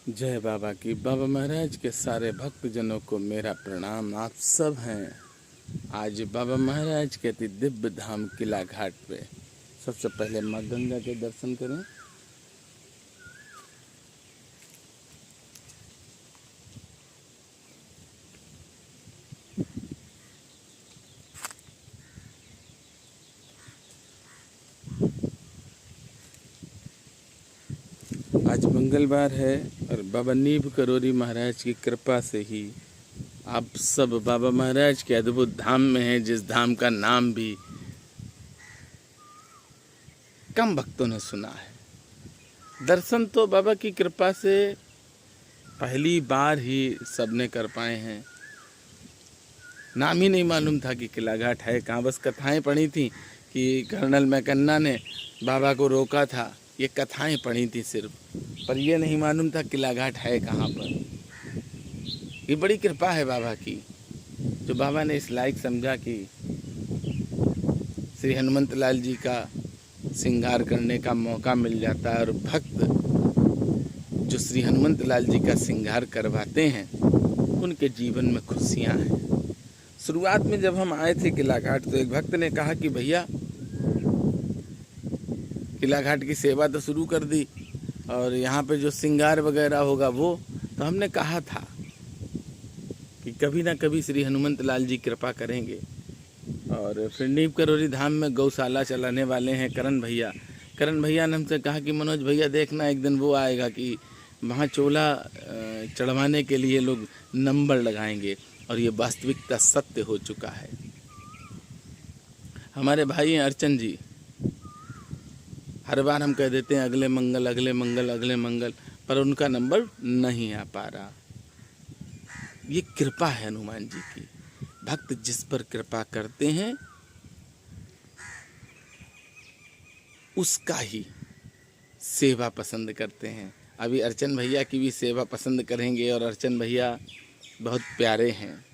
जय बाबा की। बाबा महाराज के सारे भक्तजनों को मेरा प्रणाम। आप सब हैं आज बाबा महाराज के अति दिव्य धाम किला घाट पे। सबसे पहले माँ गंगा के दर्शन करें। आज मंगलवार है और बाबा नीब करोरी महाराज की कृपा से ही आप सब बाबा महाराज के अद्भुत धाम में हैं, जिस धाम का नाम भी कम भक्तों ने सुना है। दर्शन तो बाबा की कृपा से पहली बार ही सबने कर पाए हैं। नाम ही नहीं मालूम था कि किला घाट है कहाँ। बस कथाएं पढ़ी थी कि कर्नल मैकन्ना ने बाबा को रोका था, ये कथाएं पढ़ी थी सिर्फ, पर ये नहीं मालूम था किला घाट है कहाँ पर। ये बड़ी कृपा है बाबा की, जो बाबा ने इस लायक समझा कि श्री हनुमंत लाल जी का श्रृंगार करने का मौका मिल जाता है। और भक्त जो श्री हनुमंत लाल जी का श्रृंगार करवाते हैं उनके जीवन में खुशियाँ हैं। शुरुआत में जब हम आए थे किला घाट तो एक भक्त ने कहा कि भैया किला घाट की सेवा तो शुरू कर दी और यहाँ पे जो श्रृंगार वगैरह होगा वो, तो हमने कहा था कि कभी ना कभी श्री हनुमंत लाल जी कृपा करेंगे। और फिर नीब करोरी धाम में गौशाला चलाने वाले हैं करण भैया। करण भैया ने हमसे कहा कि मनोज भैया देखना एक दिन वो आएगा कि वहाँ चोला चढ़वाने के लिए लोग नंबर लगाएंगे, और ये वास्तविकता सत्य हो चुका है। हमारे भाई हैं अर्चन जी, हर बार हम कह देते हैं अगले मंगल अगले मंगल अगले मंगल, पर उनका नंबर नहीं आ पा रहा। ये कृपा है हनुमान जी की। भक्त जिस पर कृपा करते हैं उसका ही सेवा पसंद करते हैं। अभी अर्चन भैया की भी सेवा पसंद करेंगे, और अर्चन भैया बहुत प्यारे हैं।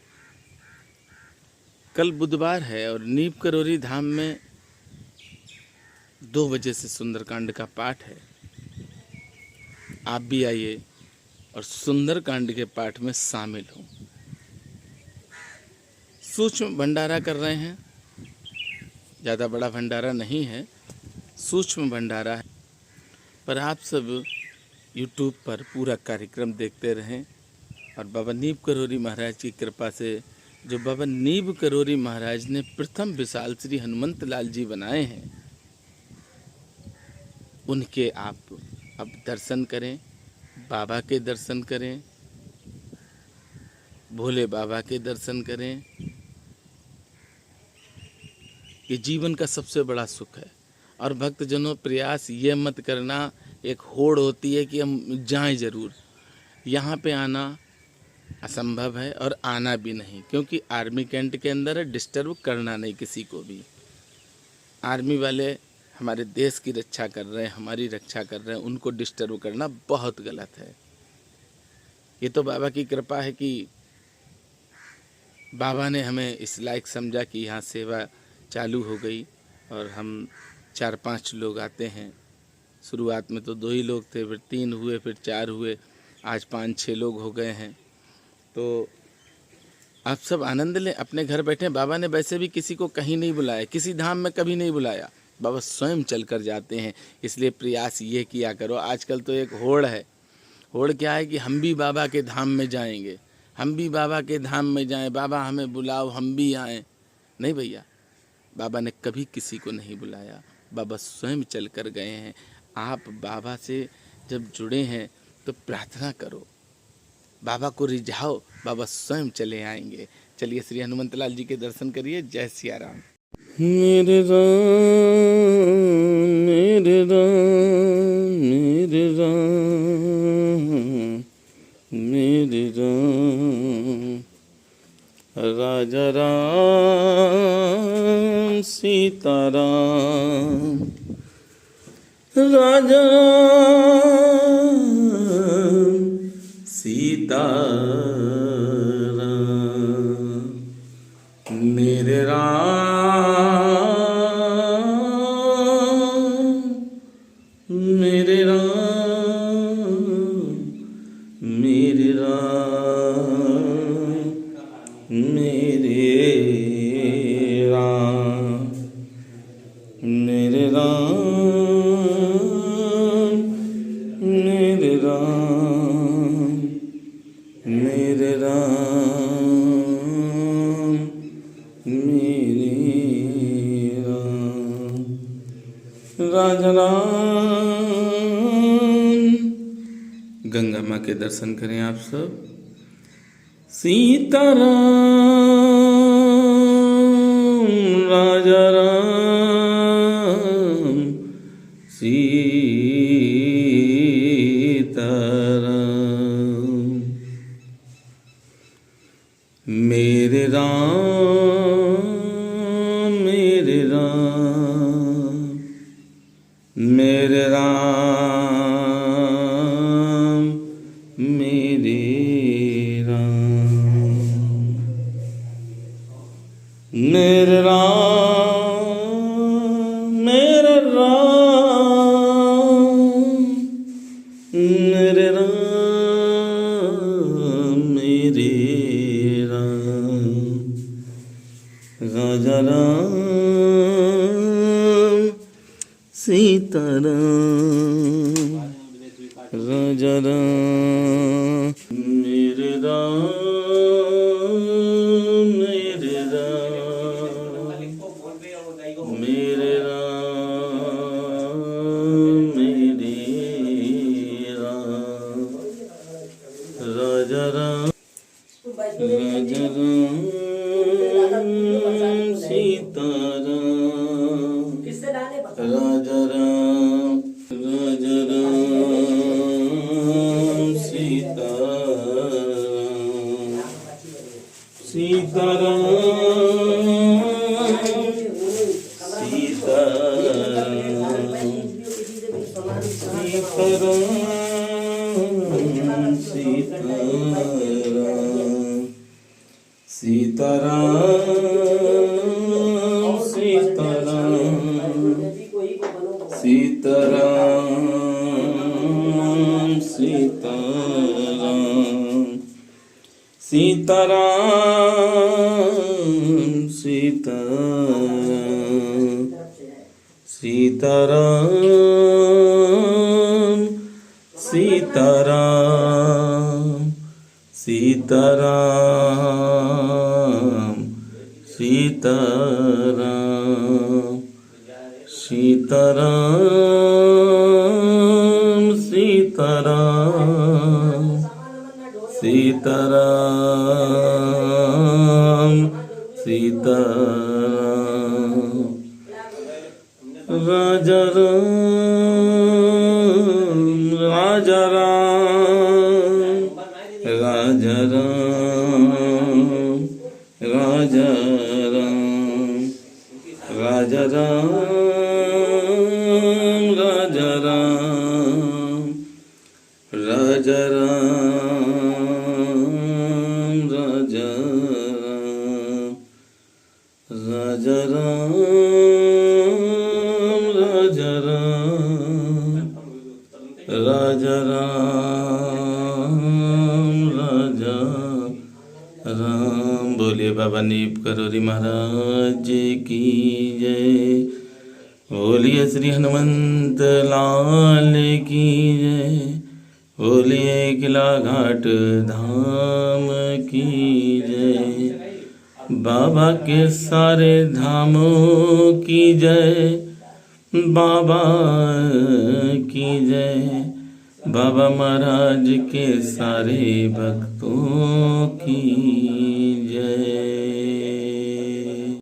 कल बुधवार है और नीब करोरी धाम में 2 बजे से सुंदरकांड का पाठ है। आप भी आइए और सुंदरकांड के पाठ में शामिल हो। सूक्ष्म भंडारा कर रहे हैं, ज़्यादा बड़ा भंडारा नहीं है, सूक्ष्म भंडारा है। पर आप सब YouTube पर पूरा कार्यक्रम देखते रहें। और बाबा नीब करोरी महाराज की कृपा से, जो बाबा नीब करोरी महाराज ने प्रथम विशाल श्री हनुमंत लाल जी बनाए हैं, उनके आप अब दर्शन करें, बाबा के दर्शन करें, भोले बाबा के दर्शन करें। ये जीवन का सबसे बड़ा सुख है। और भक्तजनों, प्रयास ये मत करना, एक होड़ होती है कि हम जाएं ज़रूर। यहाँ पे आना असंभव है और आना भी नहीं, क्योंकि आर्मी कैंट के अंदर है। डिस्टर्ब करना नहीं किसी को भी। आर्मी वाले हमारे देश की रक्षा कर रहे हैं, हमारी रक्षा कर रहे हैं, उनको डिस्टर्ब करना बहुत गलत है। ये तो बाबा की कृपा है कि बाबा ने हमें इस लायक समझा कि यहाँ सेवा चालू हो गई और हम 4-5 लोग आते हैं। शुरुआत में तो 2 ही लोग थे, फिर 3 हुए, फिर 4 हुए, आज 5-6 लोग हो गए हैं। तो आप सब आनंद लें, अपने घर बैठे। बाबा ने वैसे भी किसी को कहीं नहीं बुलाया, किसी धाम में कभी नहीं बुलाया, बाबा स्वयं चल कर जाते हैं। इसलिए प्रयास ये किया करो। आजकल तो एक होड़ है। होड़ क्या है कि हम भी बाबा के धाम में जाएंगे, हम भी बाबा के धाम में जाएं, बाबा हमें बुलाओ हम भी आएँ। नहीं भैया, बाबा ने कभी किसी को नहीं बुलाया, बाबा स्वयं चल कर गए हैं। आप बाबा से जब जुड़े हैं तो प्रार्थना करो, बाबा को रिझाओ, बाबा स्वयं चले आएंगे। चलिए श्री हनुमंत लाल जी के दर्शन करिए। जय सिया राम। मेरे राम मेरे राम मेरे राम मेरे राम, राजा राम सीता राम, राजा राम सीता राम, मेरे राम मेरे राम राम मेरे राम मेरे राम। राजा राम। गंगा माँ के दर्शन करें आप सब। सीताराम राजा राम सीताराम मेरे राम मेरे राम मेरे राम मेरे राम मेरे राम मेरे राम मेरे राम मेरे राम। राजा राम सीताराम राजा राम मेरे राम मेरे राम मेरे राम मेरे राम। राजा राम राजा राम सीताराम राजा राम सीताराम सीताराम सीताराम सीताराम सीताराम सीताराम सीताराम सीताराम सीताराम सीताराम सीताराम सीताराम सीताराम सीताराम सीताराम सीताराम। राजा राम राजा राम राजा राम राजा राम राजा राम राजा राम राजा राम राजा राम राजा राम राजा राम राजा राम राजा राम। बोलिए बाबा नीप करोरी महाराज की जय। बोलिए श्री हनुमंत लाल की जय। बोलिए किला घाट धाम की जय। बाबा के सारे धामों की जय। बाबा की जय। बाबा महाराज के सारे भक्तों की जय।